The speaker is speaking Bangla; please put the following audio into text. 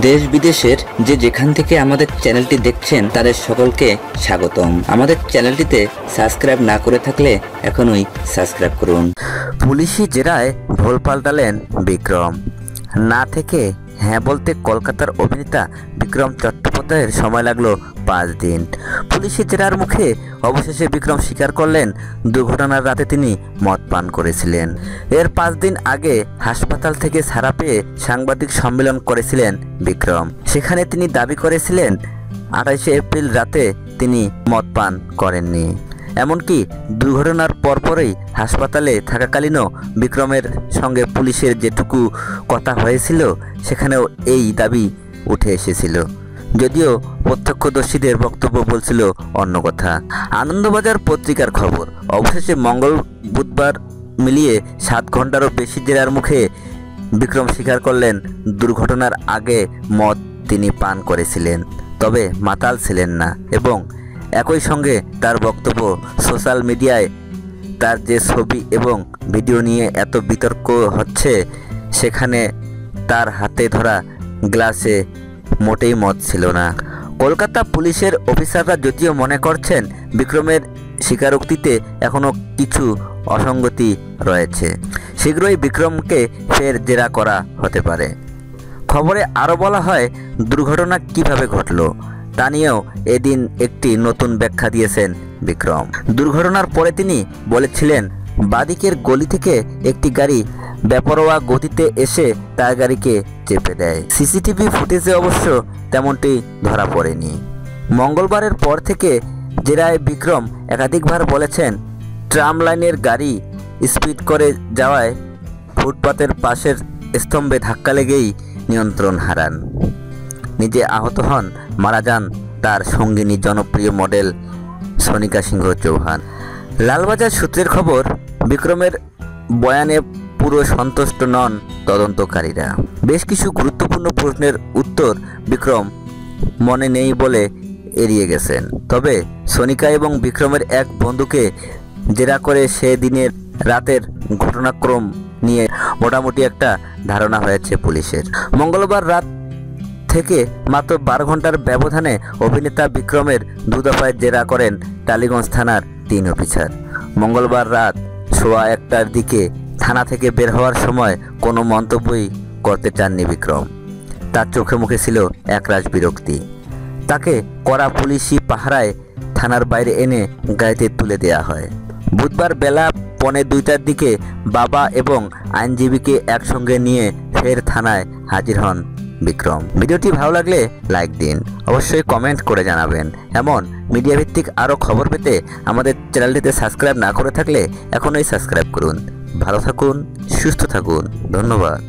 দেশ বিদেশের যেখান থেকে আমাদের চ্যানেলটি দেখছেন তাদের সকলকে স্বাগতম। আমাদের চ্যানেলটিতে সাবস্ক্রাইব না করে থাকলে এখনই সাবস্ক্রাইব করুন। পুলিশি জেরায় ভুল পাল্টালেন বিক্রম। না থেকে হ্যাঁ বলতে কলকাতার অভিনেতা বিক্রম চট্টোপাধ্যায়ের সময় লাগলো 5 দিন। পুলিশি জেরার মুখে অবশেষে বিক্রম স্বীকার করলেন দুর্ঘটনার রাতে তিনি মদ পান করেছিলেন। এর 5 দিন আগে হাসপাতাল থেকে ছাড়া পেয়ে সাংবাদিক সম্মেলন করেছিলেন বিক্রম। সেখানে তিনি দাবি করেছিলেন 28 এপ্রিল রাতে তিনি মদ পান করেননি। এমনকি দুর্ঘটনার পরপরই হাসপাতালে থাকাকালীনও বিক্রমের সঙ্গে পুলিশের যেটুকু কথা হয়েছিল সেখানেও এই দাবি উঠে এসেছিল, যদিও প্রত্যক্ষদর্শীদের বক্তব্য বলছিল অন্য কথা। আনন্দবাজার পত্রিকার খবর, অবশেষে মঙ্গল বুধবার মিলিয়ে 7 ঘন্টারও বেশি জেরার মুখে বিক্রম স্বীকার করলেন দুর্ঘটনার আগে মদ তিনি পান করেছিলেন, তবে মাতাল ছিলেন না। এবং একই সঙ্গে তার বক্তব্য সোশ্যাল মিডিয়ায় তার যে ছবি এবং ভিডিও নিয়ে এত বিতর্ক হচ্ছে, সেখানে তার হাতে ধরা গ্লাসে মোটেই মদ ছিল না। কলকাতা পুলিশের অফিসাররা যদিও মনে করছেন বিক্রমের স্বীকারোক্তিতে এখনও কিছু অসঙ্গতি রয়েছে, শীঘ্রই বিক্রমকে ফের জেরা করা হতে পারে। খবরে আরও বলা হয় দুর্ঘটনা কিভাবে ঘটল তা নিয়েও এদিন একটি নতুন ব্যাখ্যা দিয়েছেন বিক্রম। দুর্ঘটনার পরে তিনি বলেছিলেন বাদিকের গলি থেকে একটি গাড়ি বেপরোয়া গতিতে এসে তার গাড়িকে চেপে দেয়। সিসিটিভি ফুটেজে অবশ্য তেমনটি ধরা পড়েনি। মঙ্গলবারের পর থেকে জেরায় বিক্রম একাধিকবার বলেছেন ট্রাম লাইনের গাড়ি স্পিড করে যাওয়ায় ফুটপাতের পাশের স্তম্ভে ধাক্কা লেগেই নিয়ন্ত্রণ হারান। নিজে আহত হন, মারা যান তার সঙ্গিনী জনপ্রিয় মডেল সোনিকা সিংহ চৌহান। লালবাজার সূত্রের খবর, বিক্রমের বয়ানে পুরো সন্তুষ্ট নন তদন্তকারীরা। বেশ কিছু গুরুত্বপূর্ণ প্রশ্নের উত্তর বিক্রম মনে নেই বলে এড়িয়ে গেছেন। তবে সোনিকা এবং বিক্রমের এক বন্ধুকে জেরা করে সে দিনের রাতের ঘটনাক্রম নিয়ে মোটামুটি একটা ধারণা হয়েছে পুলিশের। মঙ্গলবার রাত থেকে মাত্র 12 ঘন্টার ব্যবধানে অভিনেতা বিক্রমের 2 দফায় জেরা করেন টালিগঞ্জ থানার 3 অফিসার। মঙ্গলবার রাত 1:15টার দিকে থানা থেকে বের হওয়ার সময় কোনো মন্তব্যই করতে চাননি বিক্রম। তার চোখে মুখে ছিল একরাশ বিরক্তি। তাকে কড়া পুলিশি পাহারায় থানার বাইরে এনে গাড়িতে তুলে দেওয়া হয়। বুধবার বেলা 1:45টার দিকে বাবা এবং আইনজীবীকে একসঙ্গে নিয়ে ফের থানায় হাজির হন বিক্রম। ভিডিওটি ভালো লাগলে লাইক দিন, অবশ্যই কমেন্ট করে জানাবেন। এমন মিডিয়া ভিত্তিক আরও খবর পেতে আমাদের চ্যানেলটিতে সাবস্ক্রাইব না করে থাকলে এখনই সাবস্ক্রাইব করুন। ভালো থাকুন, সুস্থ থাকুন, ধন্যবাদ।